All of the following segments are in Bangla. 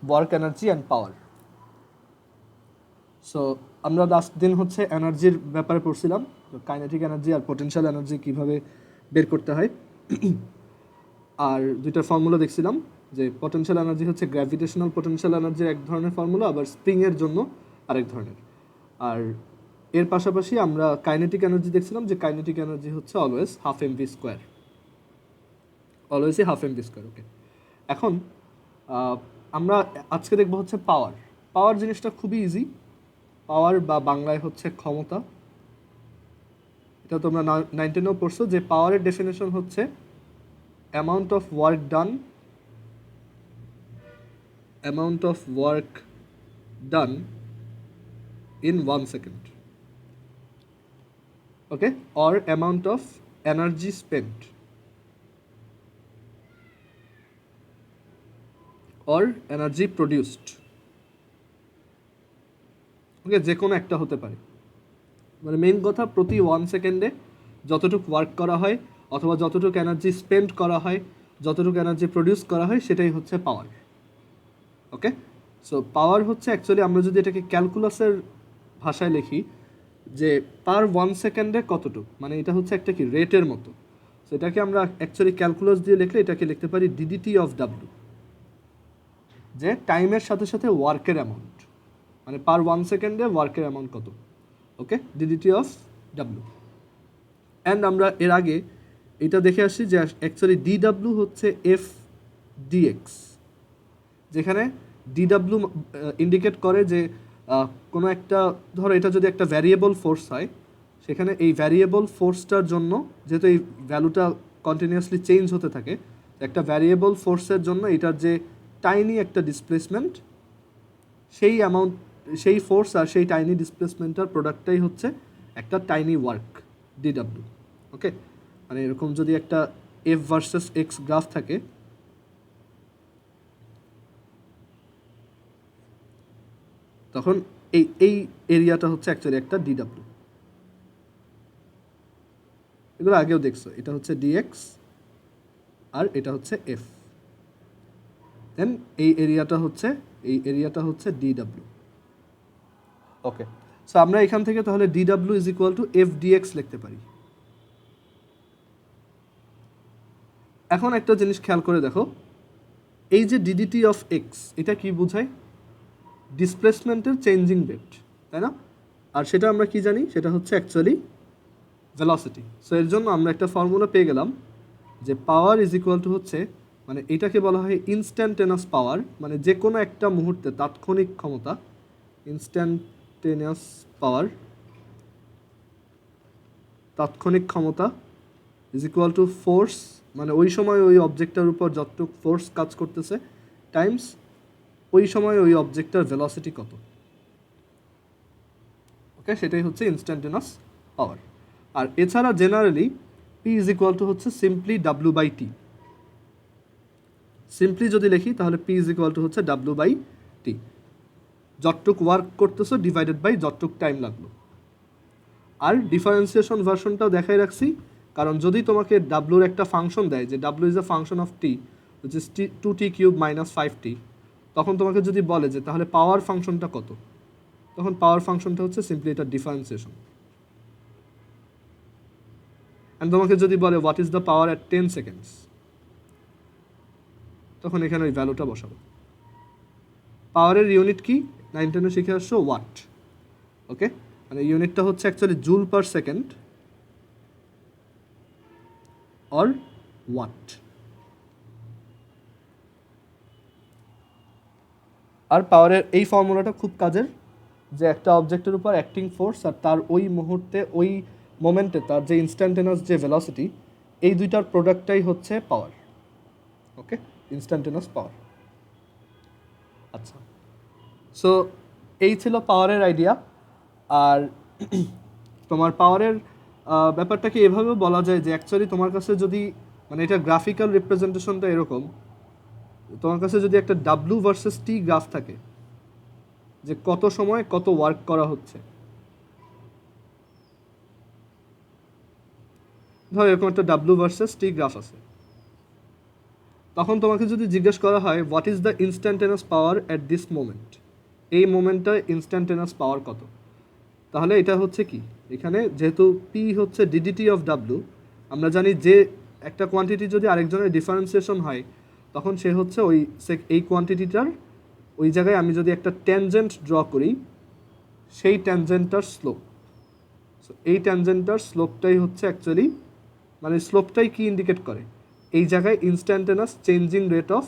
Work energy and power. So আমরা লাস্ট দিন হচ্ছে এনার্জির ব্যাপারে পড়ছিলাম, তো কাইনেটিক এনার্জি আর পোটেনশিয়াল এনার্জি কীভাবে বের করতে হয়, আর দুইটা ফর্মুলা দেখছিলাম, যে পটেনশিয়াল এনার্জি হচ্ছে গ্র্যাভিটেশনাল পোটেনশিয়াল এনার্জির এক ধরনের ফর্মুলা, আবার স্প্রিংয়ের জন্য আরেক ধরনের। আর এর পাশাপাশি আমরা কাইনেটিক এনার্জি দেখছিলাম, যে কাইনেটিক এনার্জি হচ্ছে always half M V square, অলওয়েজই half M V square. Okay, এখন আমরা আজকে দেখবো হচ্ছে পাওয়ার। পাওয়ার জিনিসটা খুবই ইজি। পাওয়ার বা বাংলায় হচ্ছে ক্ষমতা। এটা তোমরা 9-10 পড়ছো, যে পাওয়ারের ডেফিনেশন হচ্ছে amount of work done in 1 second, okay, or amount of energy spent, or energy produced, ওকে, যে কোনো একটা হতে পারে। মানে মেইন কথা, প্রতি 1 সেকেন্ডে যতটুকু ওয়ার্ক করা হয় অথবা যতটুকু এনার্জি স্পেন্ড করা হয়, যতটুকু এনার্জি প্রডিউস করা হয়, সেটাই হচ্ছে পাওয়ার। ওকে, সো পাওয়ার হচ্ছে অ্যাকচুয়ালি, আমরা যদি এটাকে ক্যালকুলাসের ভাষায় লিখি, যে পার 1 সেকেন্ডে কতটুকু, মানে এটা হচ্ছে একটা কি রেটের মতো। সো এটাকে আমরা অ্যাকচুয়ালি ক্যালকুলাস দিয়ে লিখলে এটাকে লিখতে পারি ডিডিটি অফ ডাব্লিউ, যে টাইমের সাথে সাথে ওয়ার্কের অ্যামাউন্ট, মানে পার 1 সেকেন্ডে ওয়ার্কের অ্যামাউন্ট কত। ওকে, ডিডিটি অফ ডাব্লিউ। অ্যান্ড আমরা এর আগে এটা দেখে আসছি যে অ্যাকচুয়ালি ডিডাব্লিউ হচ্ছে এফ ডিএক্স, যেখানে ডিডাব্লিউ ইন্ডিকেট করে যে কোনো একটা, ধরো এটা যদি একটা ভ্যারিয়েবল ফোর্স হয়, সেখানে এই ভ্যারিয়েবল ফোর্সটার জন্য, যেহেতু এই ভ্যালুটা কন্টিনিউয়াসলি চেঞ্জ হতে থাকে, একটা ভ্যারিয়েবল ফোর্সের জন্য এটার যে টাইনি একটা ডিসপ্লেসমেন্ট, সেই অ্যামাউন্ট, সেই ফোর্স আর সেই টাইনি ডিসপ্লেসমেন্টটার প্রোডাক্টটাই হচ্ছে একটা টাইনি ওয়ার্ক, ডিডাব্লিউ। ওকে, মানে এরকম যদি একটা এফ ভার্সেস এক্স গ্রাফ থাকে, তখন এই এরিয়াটা হচ্ছে অ্যাকচুয়ালি একটা ডিডাব্লিউ। এগুলো আগেও দেখছো, এটা হচ্ছে ডিএক্স আর এটা হচ্ছে এফ, দেন এই এরিয়াটা হচ্ছে ডিডাব্লিউ। ওকে, সো আমরা এখান থেকে তাহলে DW is equal to F DX লিখতে পারি। এখন একটা জিনিস খেয়াল করে দেখো, এই যে ডিডিটি অফ এক্স, এটা কি বোঝায়? ডিসপ্লেসমেন্টের চেঞ্জিং রেট, তাই না? আর সেটা আমরা কি জানি, সেটা হচ্ছে অ্যাকচুয়ালি ভেলোসিটি। সো এর জন্য আমরা একটা ফর্মুলা পেয়ে গেলাম, যে পাওয়ার ইজ ইকুয়াল টু হচ্ছে, মানে এটাকে বলা হয় ইনস্ট্যান্টেনাস পাওয়ার, মানে যে কোনো একটা মুহূর্তে তাৎক্ষণিক ক্ষমতা, ইনস্ট্যান্টেনিয়াস পাওয়ার, তাৎক্ষণিক ক্ষমতা, ইজ ইকুয়াল টু ফোর্স, মানে ওই সময় ওই অবজেক্টটার উপর যতটুকু ফোর্স কাজ করতেছে, টাইমস ওই সময় ওই অবজেক্টটার ভেলোসিটি কত। ওকে, সেটাই হচ্ছে ইনস্ট্যান্টেনাস পাওয়ার। আর এছাড়া generally P is equal to হচ্ছে simply W by T. Simply যদি লিখি তাহলে পি ইজ ইকুয়াল টু হচ্ছে ডাব্লিউ বাই টি, যতটুক ওয়ার্ক করতেছো ডিভাইডেড বাই যতটুক টাইম লাগলো। আর ডিফারেন্সিয়েশন ভার্সনটাও দেখাই রাখছি, কারণ যদি তোমাকে ডাব্লুর একটা ফাংশন দেয়, যে W is a function of T which is 2t³ minus 5t, তখন তোমাকে যদি বলে যে তাহলে পাওয়ার ফাংশনটা কত, তখন পাওয়ার ফাংশনটা হচ্ছে সিম্পলি এটা ডিফারেন্সিয়েশন। অ্যান্ড তোমাকে যদি বলে what is the power at 10 seconds, তখন এখানে ওই ভ্যালুটা বসাবো। পাওয়ারের ইউনিট কি 9-10 শিখে আসছো, ওয়াট। ওকে, মানে ইউনিটটা হচ্ছে actually joule per second or watt. আর পাওয়ারের এই ফর্মুলাটা খুব কাজের, যে একটা অবজেক্টের উপর অ্যাক্টিং ফোর্স আর তার ওই মুহূর্তে ওই মোমেন্টে তার যে ইনস্ট্যান্টেনাস যে ভেলোসিটি, এই দুইটার প্রোডাক্টটাই হচ্ছে পাওয়ার। ওকে, ইনস্ট্যান্টেনাস পাওয়ার। আচ্ছা, সো এই ছিল পাওয়ারের আইডিয়া। আর তোমার পাওয়ারের ব্যাপারটাকে এভাবেও বলা যায় যে অ্যাকচুয়ালি তোমার কাছে যদি, মানে এটা গ্রাফিক্যাল রিপ্রেজেন্টেশনটা এরকম, তোমার কাছে যদি একটা ডাব্লু ভার্সেস টি গ্রাফ থাকে, যে কত সময় কত ওয়ার্ক করা হচ্ছে, ধরো এরকম একটা ডাব্লু ভার্সেস টি গ্রাফ আছে, তখন তোমাকে যদি জিজ্ঞেস করা হয় what is the instantaneous power at this moment, এই মোমেন্টটা ইনস্ট্যান্টেনিয়াস পাওয়ার কত, তাহলে এটা হচ্ছে কি, এখানে যেহেতু পি হচ্ছে ডিডিটি অফ ডাব্লু, আমরা জানি যে একটা কোয়ান্টিটি যদি আরেকজনের ডিফারেন্সিয়েশন হয় তখন সে হচ্ছে এই কোয়ান্টিটিটার ওই জায়গায় আমি যদি একটা ট্যানজেন্ট ড্র করি, সেই ট্যানজেন্টটার স্লোপ, সো এই ট্যানজেন্টটার স্লোপটাই হচ্ছে অ্যাকচুয়ালি, মানে স্লোপটাই কি ইন্ডিকেট করে, এই জায়গায় ইনস্ট্যান্টেনাস চেঞ্জিং রেট অফ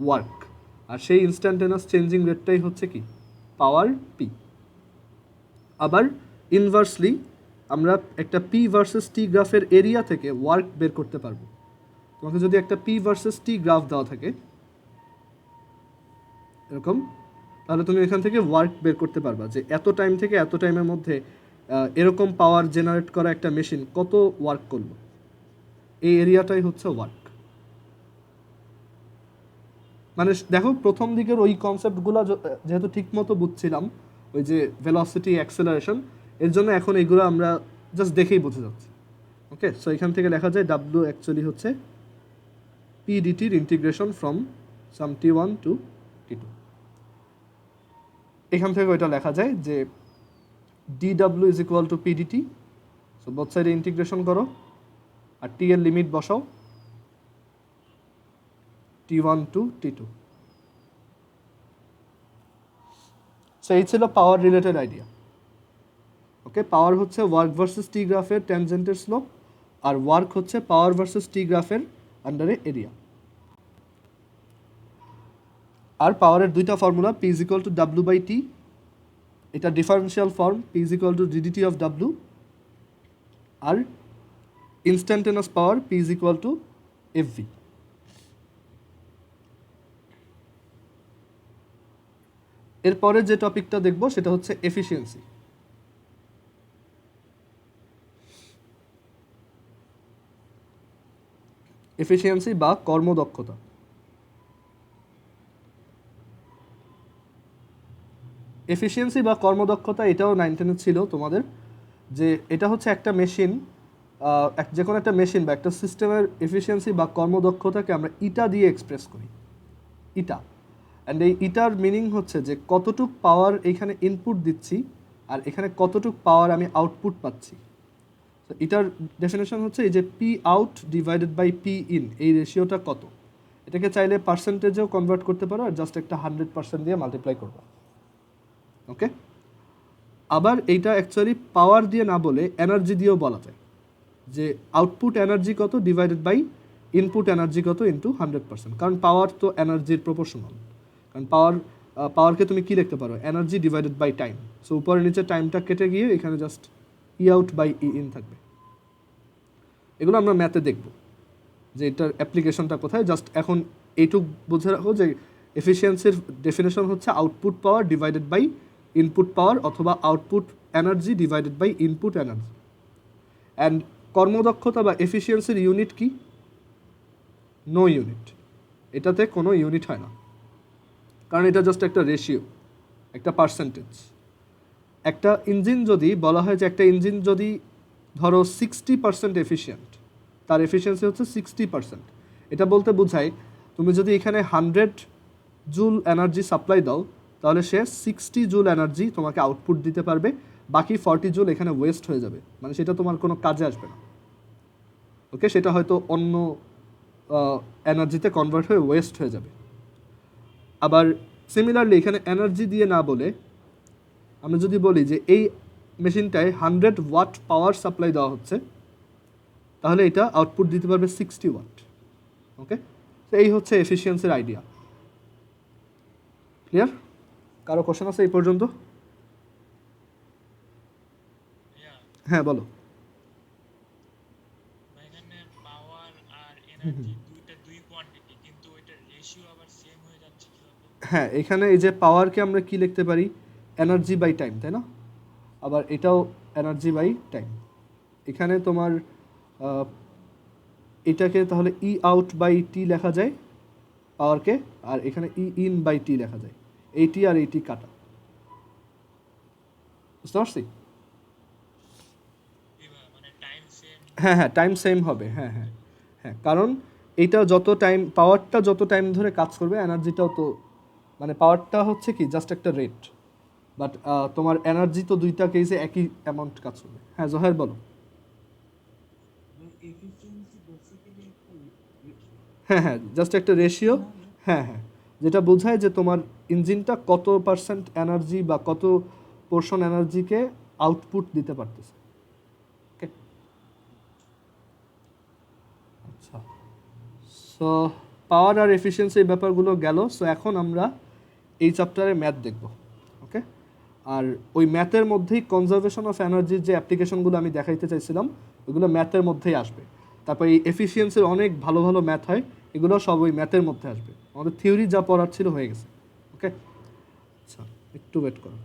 ওয়ার্ক, আর সেই ইনস্ট্যান্টেনাস চেঞ্জিং রেটটাই হচ্ছে কি পাওয়ার পি। আবার ইনভার্সলি আমরা একটা পি ভার্সেস টি গ্রাফের এরিয়া থেকে ওয়ার্ক বের করতে পারবো। তোমাকে যদি একটা পি ভার্সেস টি গ্রাফ দেওয়া থাকে এরকম, তাহলে তুমি এখান থেকে ওয়ার্ক বের করতে পারবা যে এত টাইম থেকে এত টাইমের মধ্যে এরকম পাওয়ার জেনারেট করা একটা মেশিন কত ওয়ার্ক করলো, এই এরিয়াটাই হচ্ছে ওয়ার্ক। মানে দেখো প্রথম দিকের ওই কনসেপ্টগুলো যেহেতু ঠিকমতো বুঝছিলাম, ওই যে ভেলোসিটি অ্যাক্সেলারেশন, এর জন্য এখন এইগুলো আমরা জাস্ট দেখেই বুঝে যাচ্ছি। ওকে, সো এখান থেকে লেখা যায় ডাব্লিউ অ্যাকচুয়ালি হচ্ছে পি ডিটির integration from some T one to T two. এখান থেকে ওইটা লেখা যায় যে D W is equal to P D T, so both সাইডে ইন্টিগ্রেশন করো আর টি এর লিমিট বসাও T1 to T2। সো এই ছিল পাওয়ার রিলেটেড আইডিয়া। ওকে, পাওয়ার হচ্ছে ওয়ার্ক ভার্সেস টি গ্রাফের ট্যানজেন্টের স্লোপ, আর ওয়ার্ক হচ্ছে পাওয়ার ভার্সেস টি গ্রাফের আন্ডারে এরিয়া। আর পাওয়ারের দুইটা formula, P is equal to W by T, এটা differential form, P is equal to D D T of W, আর instantaneous power P is equal to F V. এরপরে যে টপিকটা দেখব সেটা হচ্ছে এফিসিয়েন্সি। এফিসিয়েন্সি বা কর্মদক্ষতা। এফিসিয়েন্সি বা কর্মদক্ষতা এটাও 9-10 ছিল তোমাদের, যে এটা হচ্ছে একটা মেশিন, যে কোনো একটা মেশিন বা একটা সিস্টেমের এফিসিয়েন্সি বা কর্মদক্ষতাকে আমরা ইটা দিয়ে এক্সপ্রেস করি, ইটা। অ্যান্ড এই ইটার মিনিং হচ্ছে যে কতটুক পাওয়ার এইখানে ইনপুট দিচ্ছি আর এখানে কতটুক পাওয়ার আমি আউটপুট পাচ্ছি। তো এটার ডেফিনেশন হচ্ছে এই যে P out divided by P in, এই রেশিওটা কত। এটাকে চাইলে পার্সেন্টেজেও কনভার্ট করতে পারো আর জাস্ট একটা 100% দিয়ে মাল্টিপ্লাই করবো। ওকে, আবার এইটা অ্যাকচুয়ালি পাওয়ার দিয়ে না বলে এনার্জি দিয়েও বলা যায়, যে আউটপুট এনার্জি কত ডিভাইডেড বাই ইনপুট এনার্জি কত ইন্টু 100%, কারণ পাওয়ার তো এনার্জির প্রপোর্শনাল। কারণ পাওয়ারকে তুমি কি লিখতে পারো, energy divided by time. So উপরে নিচে টাইমটা কেটে গিয়ে এখানে just E out by E in থাকবে। এগুলো আমরা ম্যাথে দেখব যে এটার অ্যাপ্লিকেশনটা কোথায়। জাস্ট এখন এইটুক বুঝে রাখো যে এফিসিয়েন্সির ডেফিনেশন হচ্ছে output power divided by input power, অথবা output energy divided by input energy. And কর্মদক্ষতা বা এফিসিয়েন্সির ইউনিট কি? নো ইউনিট, এটাতে কোনো ইউনিট হয় না, কারণ এটা জাস্ট একটা রেশিও, একটা পার্সেন্টেজ। একটা ইঞ্জিন যদি বলা হয় যে একটা ইঞ্জিন যদি ধরো 60% এফিসিয়েন্ট, তার এফিসিয়েন্সি হচ্ছে 60%, এটা বলতে বোঝায় তুমি যদি এখানে 100 জুল এনার্জি সাপ্লাই দাও তাহলে সে 60 জুল এনার্জি তোমাকে আউটপুট দিতে পারবে, বাকি 40 জুল এখানে ওয়েস্ট হয়ে যাবে, মানে সেটা তোমার কোনো কাজে আসবে না। ওকে, সেটা হয়তো অন্য এনার্জিতে কনভার্ট হয়ে ওয়েস্ট হয়ে যাবে। আবার সিমিলারলি এখানে এনার্জি দিয়ে না বলে আমরা যদি বলি যে এই মেশিনটায় 100 ওয়াট পাওয়ার সাপ্লাই দেওয়া হচ্ছে, তাহলে এটা আউটপুট দিতে পারবে 60 ওয়াট। ওকে, তো এই হচ্ছে এফিসিয়েন্সির আইডিয়া। ক্লিয়ার? কারো কোশ্চেন আছে এই পর্যন্ত? হ্যাঁ বলো। এখানে পাওয়ার আর এনার্জি দুইটা দুই কোয়ান্টিটি, কিন্তু ওইটার রেশিও আবার সেম হয়ে যাচ্ছে কিভাবে? হ্যাঁ, এখানে এই যে পাওয়ারকে আমরা কি লিখতে পারি, এনার্জি বাই টাইম, তাই না? আবার এটাও এনার্জি বাই টাইম। এখানে তোমার এটাকে তাহলে ই আউট বাই টি লেখা যায় পাওয়ারকে, আর এখানে ই ইন বাই টি লেখা যায়, এইটি আর এইটি কাটা। বুঝতে পারছি? মানে টাইম সেম। হ্যাঁ হ্যাঁ, টাইম সেম হবে, হ্যাঁ হ্যাঁ হ্যাঁ, কারণ এইটা যত টাইম, পাওয়ারটা যত টাইম ধরে কাজ করবে এনার্জিটাও তো, মানে পাওয়ারটা হচ্ছে কি জাস্ট একটা রেট, বাট তোমার এনার্জি তো দুইটা কেসে একই অ্যামাউন্ট কাজ করবে। হ্যাঁ জহের বলো। হ্যাঁ হ্যাঁ, জাস্ট একটা রেশিও। হ্যাঁ হ্যাঁ, যেটা বোঝায় যে তোমার ইঞ্জিনটা কত পার্সেন্ট এনার্জি বা কত পোর্শন এনার্জিকে আউটপুট দিতে পারতেছে। ওকে, আচ্ছা, সো পাওয়ার আর এফিসিয়েন্সি এই ব্যাপারগুলো গেল। সো এখন আমরা এই চ্যাপ্টারে ম্যাথ দেখব। ওকে, আর ওই ম্যাথের মধ্যেই কনজারভেশন অফ এনার্জির যে অ্যাপ্লিকেশনগুলো আমি দেখাইতে চাইছিলাম ওইগুলো ম্যাথের মধ্যেই আসবে। তারপর এই এফিসিয়েন্সির অনেক ভালো ভালো ম্যাথ হয়, এগুলো সব ওই ম্যাথের মধ্যে আসবে। আমাদের থিওরি যা পড়ার ছিল হয়ে গেছে। ওকে, আচ্ছা একটু ওয়েট করো।